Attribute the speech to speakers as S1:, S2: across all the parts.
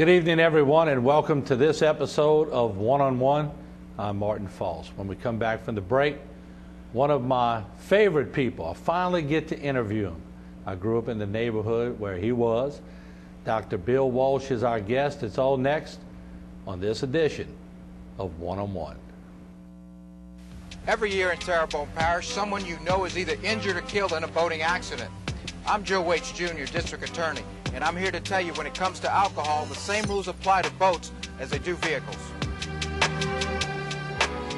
S1: Good evening, everyone, and welcome to this episode of One-on-One. I'm Martin Folse. When we come back from the break, one of my favorite people, I finally get to interview him. I grew up in the neighborhood where he was. Dr. Bill Walsh is our guest. It's all next on this edition of One-on-One.
S2: Every year in Terrebonne Parish, someone you know is either injured or killed in a boating accident. I'm Joe Waits Jr., District Attorney, and I'm here to tell you when it comes to alcohol, the same rules apply to boats as they do vehicles.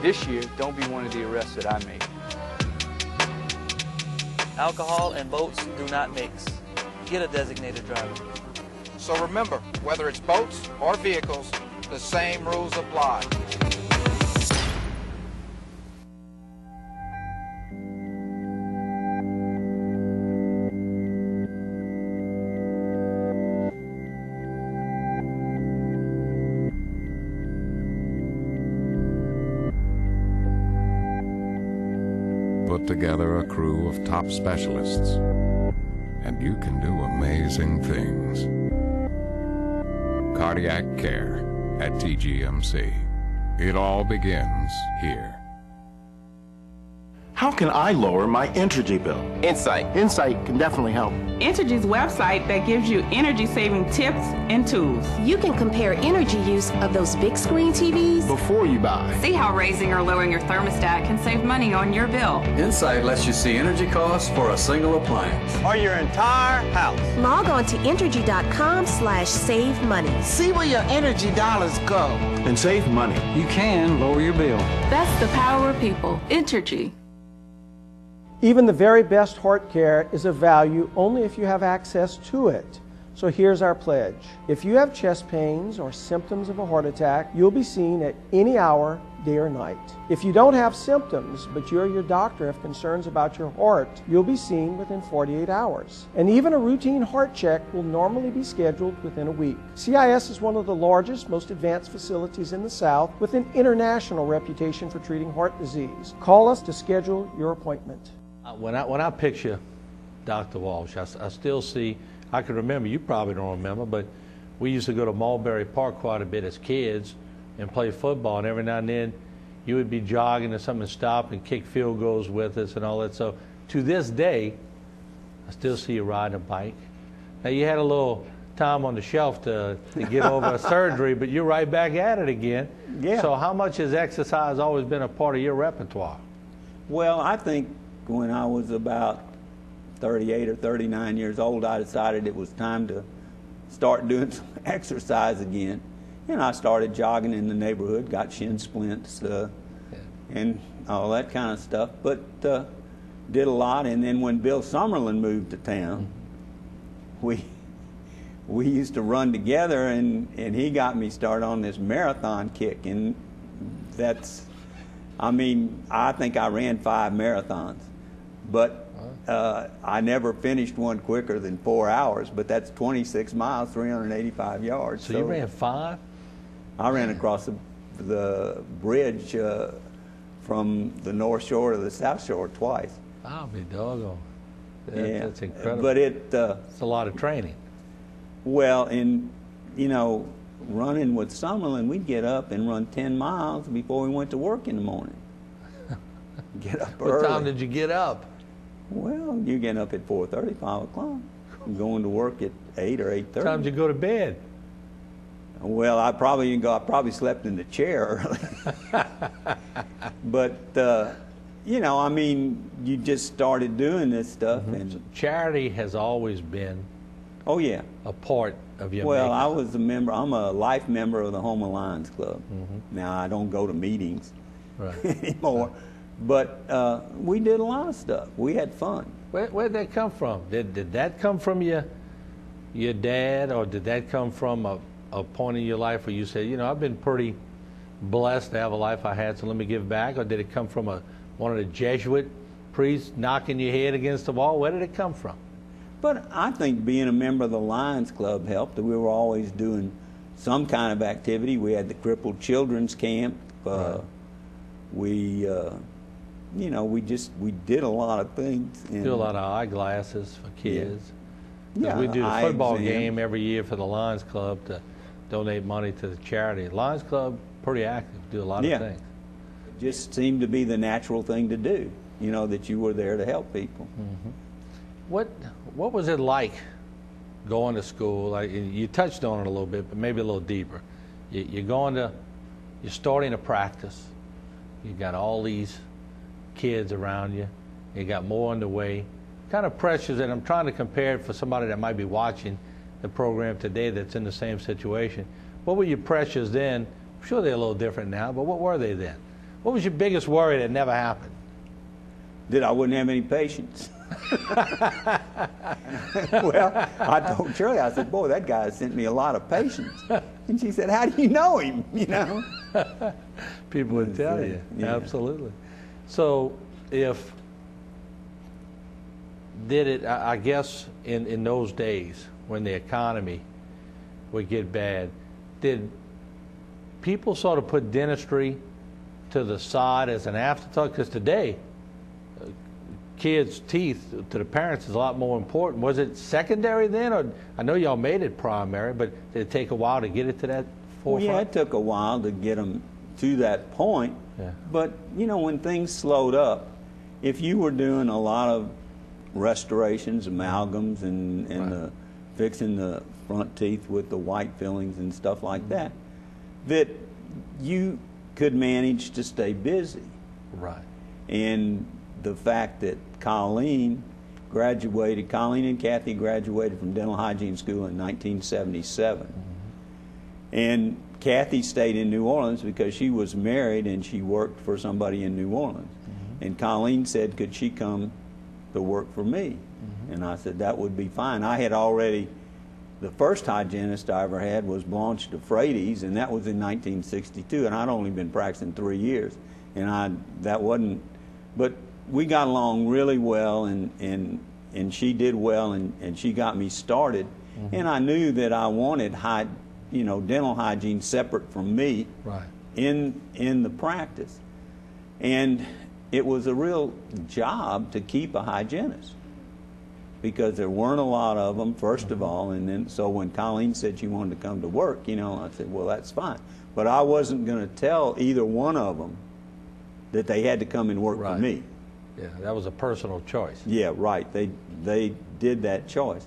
S3: This year, don't be one of the arrests that I made.
S4: Alcohol and boats do not mix. Get a designated driver.
S2: So remember, whether it's boats or vehicles, the same rules apply.
S5: Put together a crew of top specialists, and you can do amazing things. Cardiac care at TGMC. It all begins here.
S6: How can I lower my Entergy bill?
S7: Insight.
S6: Insight can definitely help.
S8: Entergy's website that gives you energy-saving tips and tools.
S9: You can compare energy use of those big screen TVs
S6: before you buy.
S8: See how raising or lowering your thermostat can save money on your bill.
S10: Insight lets you see energy costs for a single appliance.
S7: Or your entire house.
S9: Log on to Entergy.com/save money.
S11: See where your energy dollars go.
S6: And save money.
S10: You can lower your bill.
S8: That's the power of people. Entergy.
S12: Even the very best heart care is of value only if you have access to it. So here's our pledge. If you have chest pains or symptoms of a heart attack, you'll be seen at any hour, day or night. If you don't have symptoms, but you or your doctor have concerns about your heart, you'll be seen within 48 hours. And even a routine heart check will normally be scheduled within a week. CIS is one of the largest, most advanced facilities in the South with an international reputation for treating heart disease. Call us to schedule your appointment.
S1: When I picture Dr. Walsh, I still see, I can remember, you probably don't remember, but we used to go to Mulberry Park quite a bit as kids and play football, and every now and then you would be jogging or something and stop and kick field goals with us and all that. So to this day, I still see you riding a bike. Now you had a little time on the shelf to get over a surgery, but you're right back at it again.
S3: Yeah.
S1: So how much has exercise always been a part of your repertoire?
S3: Well, I think when I was about 38 or 39 years old, I decided it was time to start doing some exercise again. And I started jogging in the neighborhood, got shin splints and all that kind of stuff, but did a lot. And then when Bill Summerlin moved to town, we used to run together, and he got me started on this marathon kick. And that's, I mean, I think I ran 5 marathons. But I never finished one quicker than 4 hours, but that's 26 miles, 385 yards.
S1: So you ran 5?
S3: I ran across the bridge from the North Shore to the South Shore twice.
S1: I'll be doggone. That's incredible.
S3: But
S1: it's a lot of training.
S3: Well, and, you know, running with Summerlin, we'd get up and run 10 miles before we went to work in the morning. Get up early.
S1: What time did you get up?
S3: Well, you're getting up at 4:30, 5 o'clock. I'm going to work at 8 or 8:30.
S1: What time did you go to bed?
S3: Well, I probably slept in the chair early. But, you know, I mean, you just started doing this stuff.
S1: Mm-hmm.
S3: And
S1: so charity has always been a part of your
S3: Well,
S1: makeup.
S3: I was a member. I'm a life member of the Houma Lions Club. Mm-hmm. Now, I don't go to meetings anymore. But we did a lot of stuff. We had fun.
S1: Where'd that come from? Did that come from your dad, or did that come from a point in your life where you said, you know, I've been pretty blessed to have a life I had, so let me give back? Or did it come from one of the Jesuit priests knocking your head against the wall? Where did it come from?
S3: But I think being a member of the Lions Club helped. We were always doing some kind of activity. We had the Crippled Children's Camp. We you know, we did a lot of things.
S1: Do a lot of eyeglasses for kids.
S3: Yeah,
S1: we do the football game every year for the Lions Club to donate money to the charity. Lions Club, pretty active, do a lot of things.
S3: It just seemed to be the natural thing to do, you know, that you were there to help people.
S1: What was it like going to school? Like, you touched on it a little bit, but maybe a little deeper. You're starting a practice. You got all these kids around you. You got more underway. Kind of pressures, and I'm trying to compare it for somebody that might be watching the program today that's in the same situation. What were your pressures then? I'm sure they're a little different now, but what were they then? What was your biggest worry that never happened?
S3: That I wouldn't have any patience. Well, I told Shirley, I said, boy, that guy sent me a lot of patience. And she said, how do you know him, you know?
S1: People would tell you, absolutely. So I guess in those days when the economy would get bad, did people sort of put dentistry to the side as an afterthought? Because today, kids' teeth to the parents is a lot more important. Was it secondary then, or I know y'all made it primary, but did it take a while to get it to that forefront?
S3: Well, yeah, it took a while to get them to that point. Yeah. But you know, when things slowed up, if you were doing a lot of restorations, amalgams, and fixing the front teeth with the white fillings and stuff like that, that you could manage to stay busy.
S1: Right.
S3: And the fact that Colleen and Kathy graduated from dental hygiene school in 1977. And Kathy stayed in New Orleans because she was married and she worked for somebody in New Orleans. And Colleen said, could she come to work for me? And I said, that would be fine. I had already, the first hygienist I ever had was Blanche DeFreitas, and that was in 1962, and I'd only been practicing 3 years. And but we got along really well, and she did well, and she got me started. And I knew that I wanted dental hygiene separate from me in the practice. And it was a real job to keep a hygienist because there weren't a lot of them, first of all, and then so when Colleen said she wanted to come to work, I said, well, that's fine. But I wasn't going to tell either one of them that they had to come and work for me.
S1: Yeah, that was a personal choice.
S3: Yeah, right. They did that choice.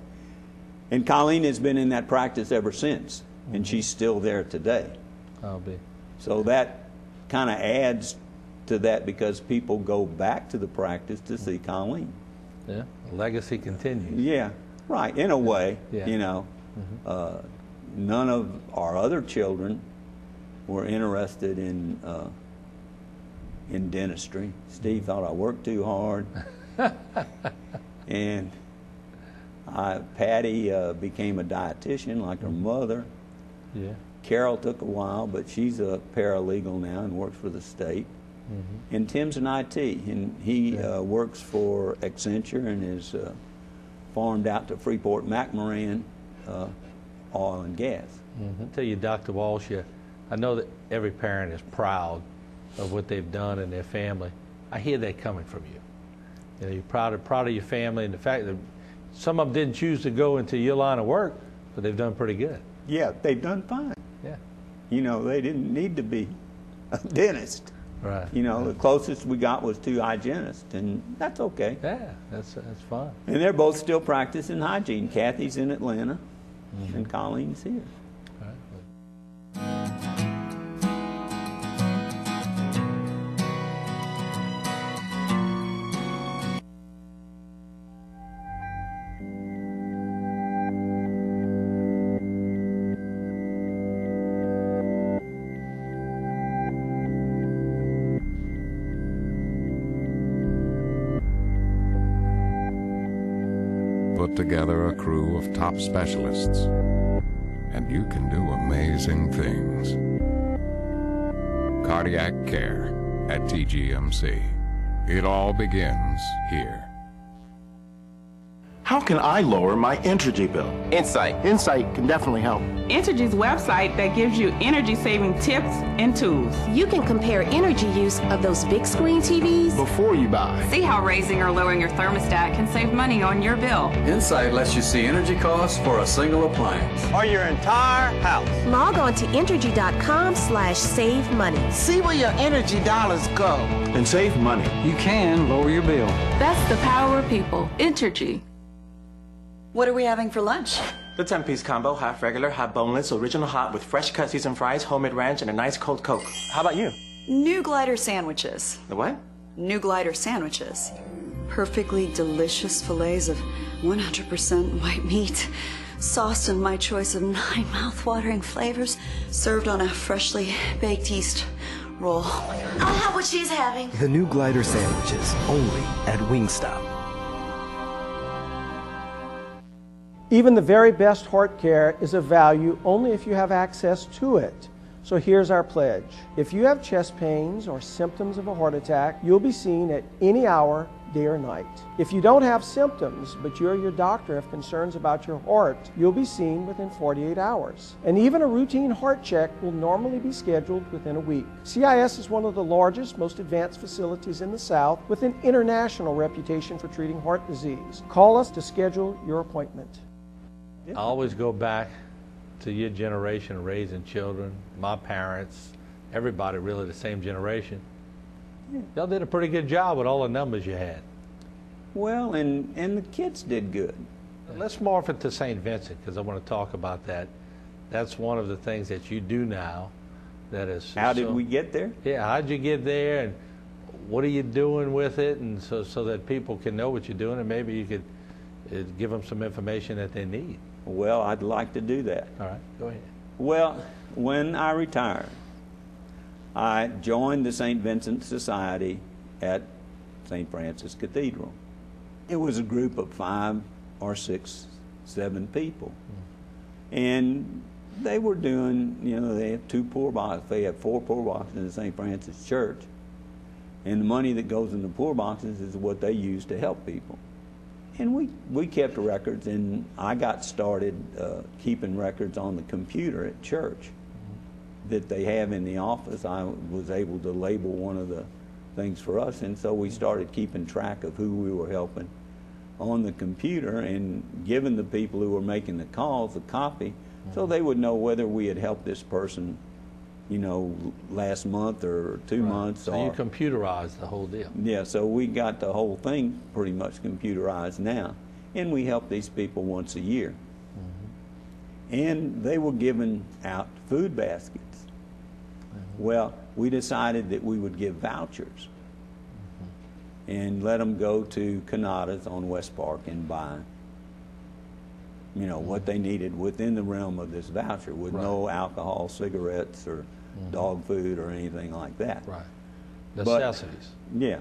S3: And Colleen has been in that practice ever since, and she's still there today.
S1: I'll be.
S3: So that kind of adds to that because people go back to the practice to see Colleen.
S1: Yeah, the legacy continues.
S3: Yeah, right, in a way, none of our other children were interested in dentistry. Steve thought I worked too hard. And Patty became a dietitian like her mother.
S1: Yeah.
S3: Carol took a while, but she's a paralegal now and works for the state. And Tim's an IT, and he works for Accenture and is farmed out to Freeport-McMoran oil and gas.
S1: I'll tell you, Dr. Walsh, I know that every parent is proud of what they've done in their family. I hear that coming from you. You're proud of your family and the fact that some of them didn't choose to go into your line of work, but they've done pretty good.
S3: Yeah, they've done fine.
S1: Yeah.
S3: They didn't need to be a dentist.
S1: Right.
S3: The closest we got was 2 hygienists, and that's okay.
S1: Yeah, that's fine.
S3: And they're both still practicing hygiene. Kathy's in Atlanta, and Colleen's here.
S5: Put together a crew of top specialists, and you can do amazing things. Cardiac care at TGMC. It all begins here.
S6: How can I lower my energy bill?
S11: Insight.
S6: Insight can definitely help.
S8: Entergy's website that gives you energy-saving tips and tools.
S9: You can compare energy use of those big screen TVs
S6: Before you buy.
S7: See how raising or lowering your thermostat can save money on your bill.
S10: Insight lets you see energy costs for a single appliance.
S2: Or your entire house.
S9: Log on to Entergy.com/save money.
S11: See where your energy dollars go.
S6: And save money.
S10: You can lower your bill.
S7: That's the power of people. Entergy.
S13: What are we having for lunch?
S14: The 10-piece combo, half regular, half boneless, original hot with fresh cut seasoned fries, homemade ranch, and a nice cold Coke. How about you?
S13: New glider sandwiches.
S14: The what?
S13: New glider sandwiches. Perfectly delicious fillets of 100% white meat, sauced in my choice of 9 mouth-watering flavors, served on a freshly baked yeast roll.
S15: I'll have what she's having.
S16: The new glider sandwiches, only at Wingstop.
S12: Even the very best heart care is of value only if you have access to it. So here's our pledge. If you have chest pains or symptoms of a heart attack, you'll be seen at any hour, day or night. If you don't have symptoms, but you or your doctor have concerns about your heart, you'll be seen within 48 hours. And even a routine heart check will normally be scheduled within a week. CIS is one of the largest, most advanced facilities in the South with an international reputation for treating heart disease. Call us to schedule your appointment.
S1: I always go back to your generation raising children, my parents, everybody really the same generation. Y'all did a pretty good job with all the numbers you had.
S3: Well, and the kids did good.
S1: Let's morph it to St. Vincent, because I want to talk about that. That's one of the things that you do now that is...
S3: How did we get there?
S1: Yeah, how'd you get there, and what are you doing with it, and so that people can know what you're doing, and maybe you could give them some information that they need.
S3: Well, I'd like to do that.
S1: All right, go ahead.
S3: Well, when I retired, I joined the St. Vincent Society at St. Francis Cathedral. It was a group of 5 or 6, 7 people. And they were doing, they had 2 poor boxes. They had 4 poor boxes in the St. Francis Church. And the money that goes in the poor boxes is what they use to help people. And we kept records, and I got started keeping records on the computer at church that they have in the office. I was able to label one of the things for us, and so we started keeping track of who we were helping on the computer and giving the people who were making the calls a copy so they would know whether we had helped this person, last month or 2 months.
S1: So you computerized the whole deal.
S3: Yeah, so we got the whole thing pretty much computerized now. And we help these people once a year. And they were giving out food baskets. Well, we decided that we would give vouchers and let them go to Canada's on West Park and buy what they needed within the realm of this voucher with no alcohol, cigarettes, or dog food or anything like that.
S1: Right. Necessities.
S3: Yeah.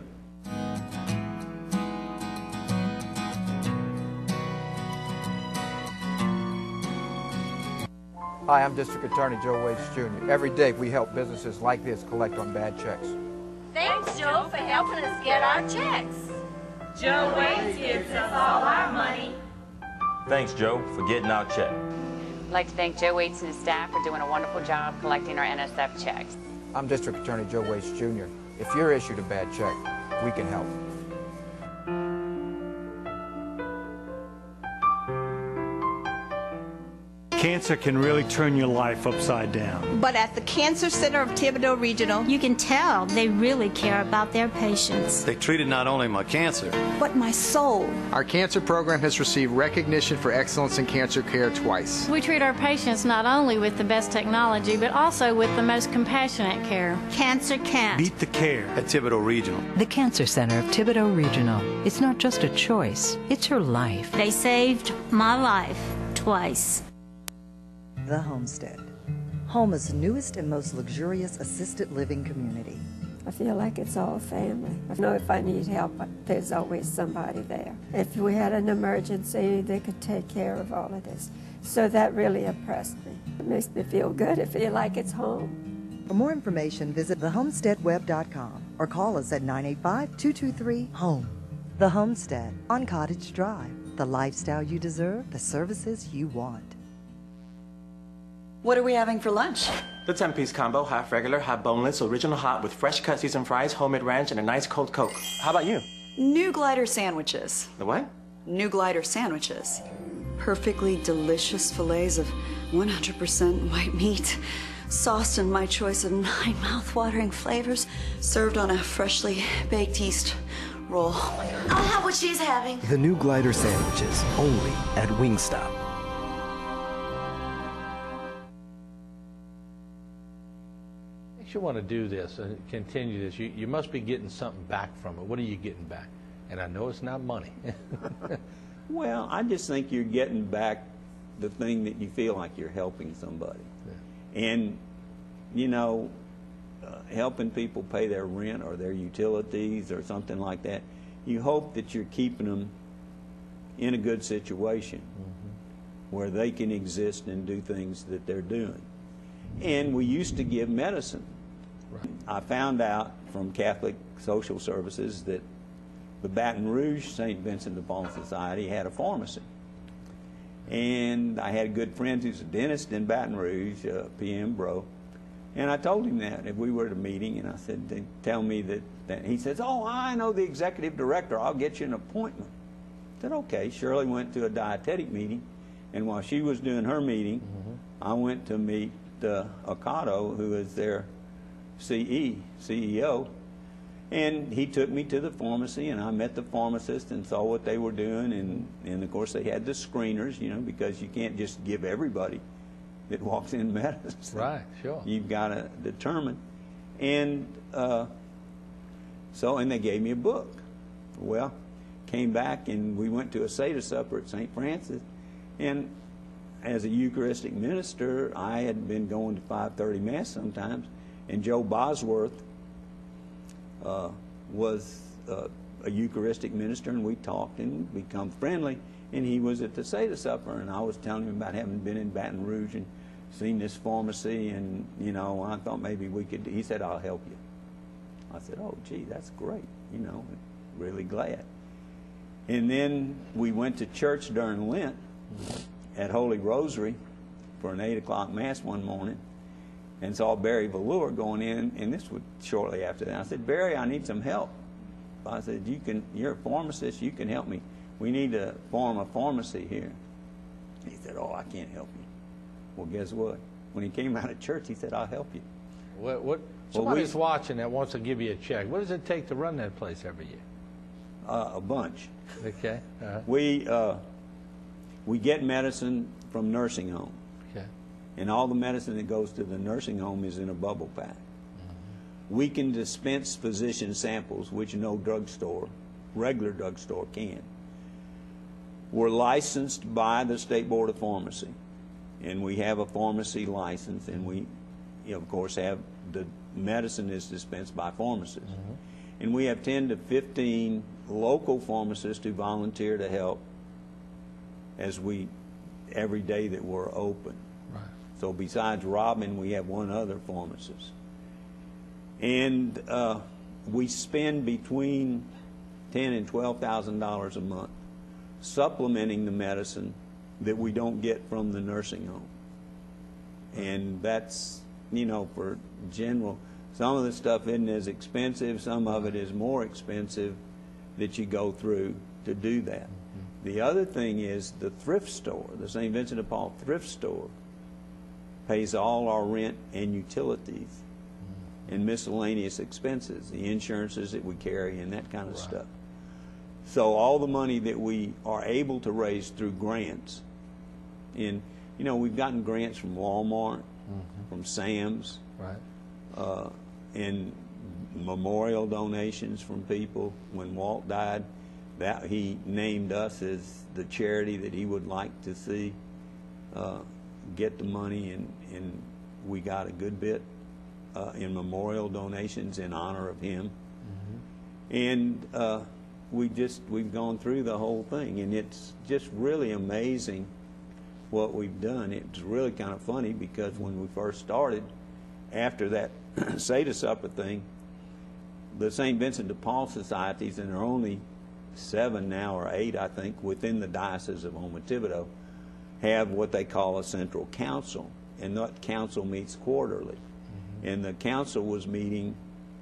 S2: Hi, I'm District Attorney Joe Waits Jr. Every day we help businesses like this collect on bad checks.
S15: Thanks, Joe, for helping us get our checks.
S17: Joe Waits gives us all our money.
S18: Thanks, Joe, for getting our check.
S19: I'd like to thank Joe Waits and his staff for doing a wonderful job collecting our NSF checks.
S2: I'm District Attorney Joe Waits Jr. If you're issued a bad check, we can help.
S20: Cancer can really turn your life upside down.
S21: But at the Cancer Center of Thibodeau Regional,
S22: you can tell they really care about their patients.
S23: They treated not only my cancer,
S21: but my soul.
S24: Our cancer program has received recognition for excellence in cancer care twice.
S22: We treat our patients not only with the best technology, but also with the most compassionate care.
S21: Cancer can't
S20: beat the care
S23: at Thibodeau Regional.
S25: The Cancer Center of Thibodeau Regional. It's not just a choice, it's your life.
S22: They saved my life twice.
S26: The Homestead, Houma's newest and most luxurious assisted living community.
S27: I feel like it's all family. I know if I need help, there's always somebody there. If we had an emergency, they could take care of all of this. So that really impressed me. It makes me feel good. I feel like it's home.
S26: For more information, visit thehomesteadweb.com or call us at 985-223-HOME. The Homestead on Cottage Drive. The lifestyle you deserve, the services you want.
S13: What are we having for lunch?
S14: The 10-piece combo, half regular, half boneless, original hot with fresh cut seasoned fries, homemade ranch, and a nice cold Coke. How about you?
S13: New glider sandwiches.
S14: The what?
S13: New glider sandwiches. Perfectly delicious fillets of 100% white meat, sauced in my choice of 9 mouth-watering flavors, served on a freshly baked yeast roll.
S15: I'll have what she's having.
S16: The new glider sandwiches, only at Wingstop.
S1: You want to do this and continue this, you must be getting something back from it. What are you getting back? And I know it's not money.
S3: Well, I just think you're getting back the thing that you feel like you're helping somebody. Yeah. And, you know, helping people pay their rent or their utilities or something like that, you hope that you're keeping them in a good situation where they can exist and do things that they're doing. And we used to give medicine. Right. I found out from Catholic Social Services that the Baton Rouge St. Vincent de Paul Society had a pharmacy. And I had a good friend who's a dentist in Baton Rouge, PM Bro, and I told him that if we were at a meeting, and I said, tell me that. He says, oh, I know the executive director, I'll get you an appointment. I said, okay. Shirley went to a dietetic meeting, and while she was doing her meeting, I went to meet Ocado, who is their CEO, and he took me to the pharmacy, and I met the pharmacist and saw what they were doing, and of course they had the screeners, you know, because you can't just give everybody that walks in medicine.
S1: Right, sure.
S3: You've got to determine. And and they gave me a book. Well, came back and we went to a Seder supper at St. Francis, and as a Eucharistic minister, I had been going to 5:30 Mass sometimes, and Joe Bosworth was a Eucharistic minister, and we talked and become friendly, and he was at the Seder supper, and I was telling him about having been in Baton Rouge and seen this pharmacy, and, you know, I thought maybe we could, he said, I'll help you. I said, oh, gee, that's great, you know, really glad. And then we went to church during Lent at Holy Rosary for an 8 o'clock Mass one morning, and saw Barry Velour going in, and this was shortly after that. I said, Barry, I need some help. I said, you're a pharmacist, you can help me. We need to form a pharmacy here. He said, oh, I can't help you. Well, guess what? When he came out of church, he said, I'll help you.
S1: Somebody's watching that wants to give you a check. What does it take to run that place every year?
S3: A bunch.
S1: Okay.
S3: We get medicine from nursing homes.
S1: Okay.
S3: And all the medicine that goes to the nursing home is in a bubble pack. We can dispense physician samples, which no drugstore, regular drugstore, can. We're licensed by the State Board of Pharmacy, and we have a pharmacy license, and we, of course, have the medicine is dispensed by pharmacists. And we have 10 to 15 local pharmacists who volunteer to help every day that we're open.
S1: Right.
S3: So besides Robin, we have one other pharmacist. And we spend between $10,000 and $12,000 a month supplementing the medicine that we don't get from the nursing home. And that's, you know, for general, some of the stuff isn't as expensive, some of it is more expensive that you go through to do that. The other thing is the thrift store, the St. Vincent de Paul thrift store, pays all our rent and utilities and miscellaneous expenses, the insurances that we carry and that kind of stuff. So all the money that we are able to raise through grants, and, you know, we've gotten grants from Walmart, from Sam's, and memorial donations from people. When Walt died, that he named us as the charity that he would like to see get the money, and we got a good bit in memorial donations in honor of him. And we've gone through the whole thing, and it's just really amazing what we've done. It's really kind of funny because when we first started, after that Seder supper thing, the St. Vincent de Paul societies, and there are only 7 now or 8, I think, within the Diocese of Houma Thibodeau have what they call a central council, and that council meets quarterly. And the council was meeting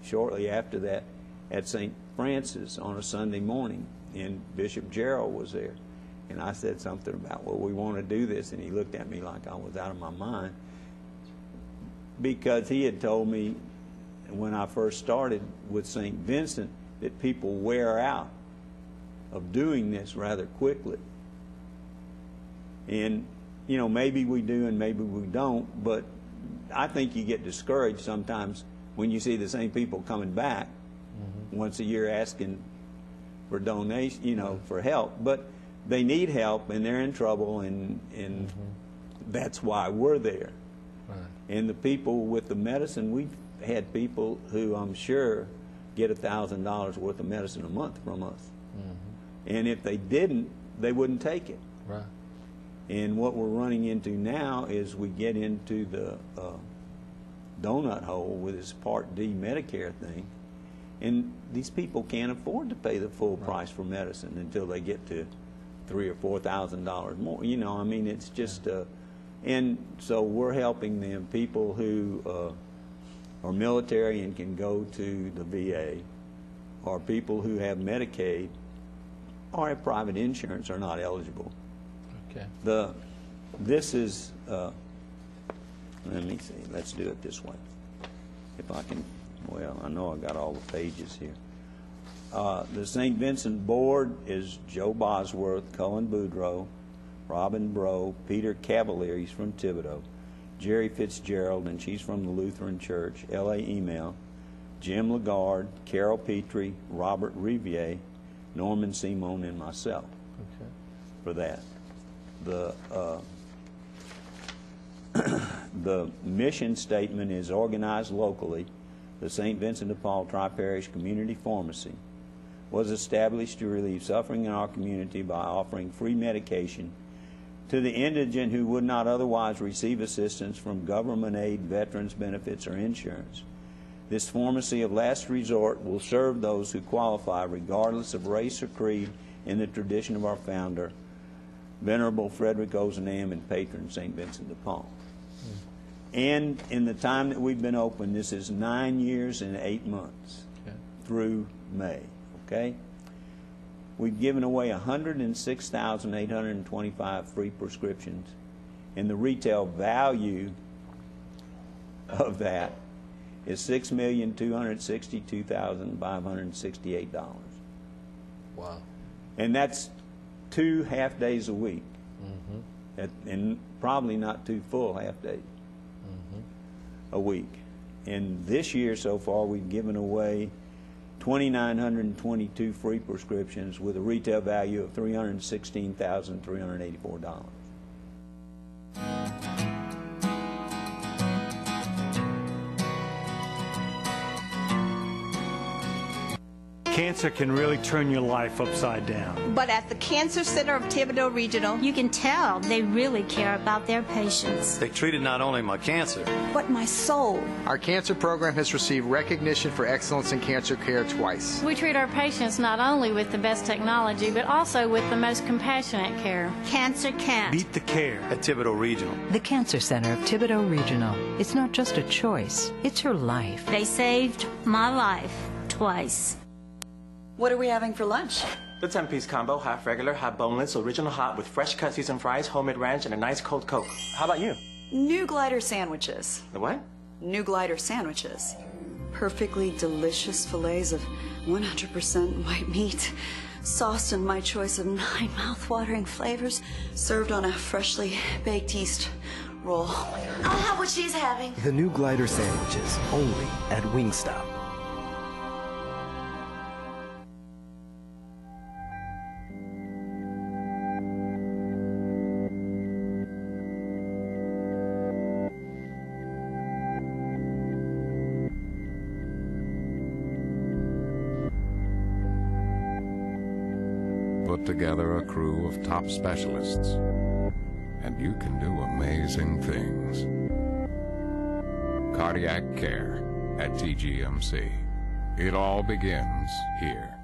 S3: shortly after that at St. Francis on a Sunday morning, and Bishop Gerald was there. And I said something about, well, we want to do this, and he looked at me like I was out of my mind, because he had told me when I first started with St. Vincent that people wear out of doing this rather quickly. And, you know, maybe we do and maybe we don't, but I think you get discouraged sometimes when you see the same people coming back once a year asking for donation, you know, for help. But they need help and they're in trouble, and that's why we're there. Right. And the people with the medicine, we've had people who I'm sure get $1,000 worth of medicine a month from us. And if they didn't, they wouldn't take it.
S1: Right.
S3: And what we're running into now is we get into the donut hole with this Part D Medicare thing, and these people can't afford to pay the full price for medicine until they get to $3,000 or $4,000 more. You know, I mean, it's just, and so we're helping them, people who are military and can go to the VA, or people who have Medicaid or have private insurance are not eligible.
S1: Okay.
S3: This is, let me see, let's do it this way. If I can, well, I know I got all the pages here. The St. Vincent board is Joe Bosworth, Cullen Boudreaux, Robin Bro, Peter Cavalier, he's from Thibodeau, Jerry Fitzgerald, and she's from the Lutheran Church, L.A. Email, Jim Lagarde, Carol Petrie, Robert Riviere, Norman Simone, and myself for that. The mission statement is organized locally. The St. Vincent de Paul Tri-Parish Community Pharmacy was established to relieve suffering in our community by offering free medication to the indigent who would not otherwise receive assistance from government aid, veterans benefits, or insurance. This pharmacy of last resort will serve those who qualify regardless of race or creed in the tradition of our founder, Venerable Frederick Ozanam, and patron St. Vincent de Paul. And in the time that we've been open, this is 9 years and 8 months through May. Okay? We've given away 106,825 free prescriptions, and the retail value of that is $6,262,568. Wow. And that's 2 half days a week, and probably not 2 full half days a week. And this year so far, we've given away 2,922 free prescriptions with a retail value of $316,384.
S20: Cancer can really turn your life upside down.
S21: But at the Cancer Center of Thibodeau Regional,
S22: you can tell they really care about their patients.
S23: They treated not only my cancer,
S21: but my soul.
S24: Our cancer program has received recognition for excellence in cancer care twice.
S22: We treat our patients not only with the best technology, but also with the most compassionate care. Cancer can't
S20: beat the care
S23: at Thibodeau Regional.
S25: The Cancer Center of Thibodeau Regional. It's not just a choice, it's your life.
S22: They saved my life twice.
S13: What are we having for lunch?
S14: The 10-piece combo, half regular, half boneless, original hot with fresh cut seasoned fries, homemade ranch, and a nice cold Coke. How about you?
S13: New glider sandwiches.
S14: The what?
S13: New glider sandwiches. Perfectly delicious fillets of 100% white meat, sauced in my choice of 9 mouth-watering flavors, served on a freshly baked yeast roll.
S15: I'll have what she's having.
S16: The new glider sandwiches, only at Wingstop.
S4: Put together a crew of top specialists, and you can do amazing things. Cardiac care at TGMC. It all begins here.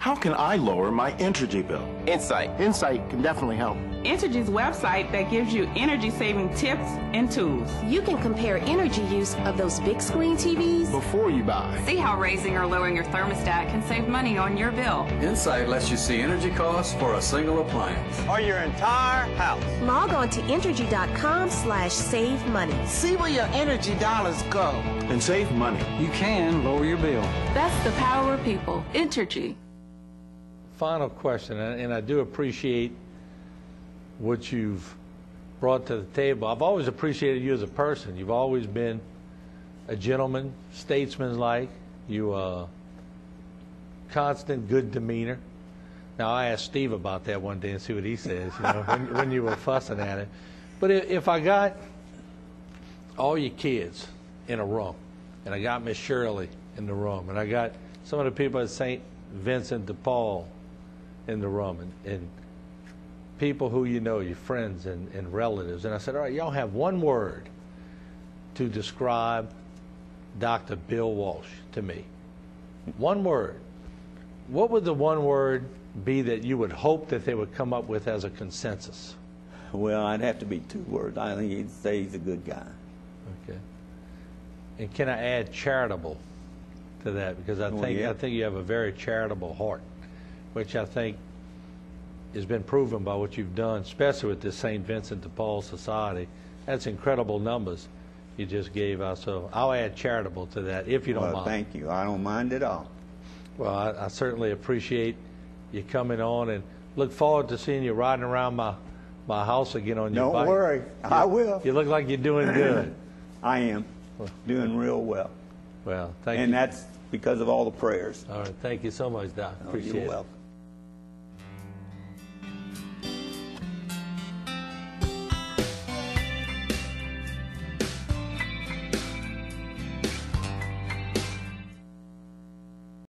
S5: How can I lower my energy bill?
S6: Insight. Insight can definitely help.
S7: Entergy's website that gives you energy-saving tips and tools.
S8: You can compare energy use of those big screen TVs
S6: before you buy.
S9: See how raising or lowering your thermostat can save money on your bill.
S10: Insight lets you see energy costs for a single appliance.
S6: Or your entire house.
S8: Log on to Entergy.com/save money.
S6: See where your energy dollars go.
S5: And save money.
S20: You can lower your bill.
S9: That's the power of people. Entergy.
S1: Final question, and I do appreciate what you've brought to the table. I've always appreciated you as a person. You've always been a gentleman, statesman-like. You constant good demeanor. Now, I asked Steve about that one day and see what he says, you know, when you were fussing at him. But if I got all your kids in a room, and I got Miss Shirley in the room, and I got some of the people at St. Vincent de Paul in the room, and people who you know, your friends and relatives. And I said, all right, y'all have one word to describe Dr. Bill Walsh to me. One word. What would the one word be that you would hope that they would come up with as a consensus?
S3: Well, I'd have to be two words. I think he'd say he's a good guy.
S1: Okay. And can I add charitable to that? Because I think you have a very charitable heart, which I think has been proven by what you've done, especially with this St. Vincent de Paul Society. That's incredible numbers you just gave us. So I'll add charitable to that, if you don't mind.
S3: Thank you. I don't mind at all.
S1: Well, I certainly appreciate you coming on, and look forward to seeing you riding around my house again on your bike.
S3: Don't worry. I will.
S1: You look like you're doing good.
S3: I am. Doing real well.
S1: Well, thank you.
S3: And that's because of all the prayers.
S1: All right. Thank you so much, Doc. Appreciate it.
S3: You're welcome.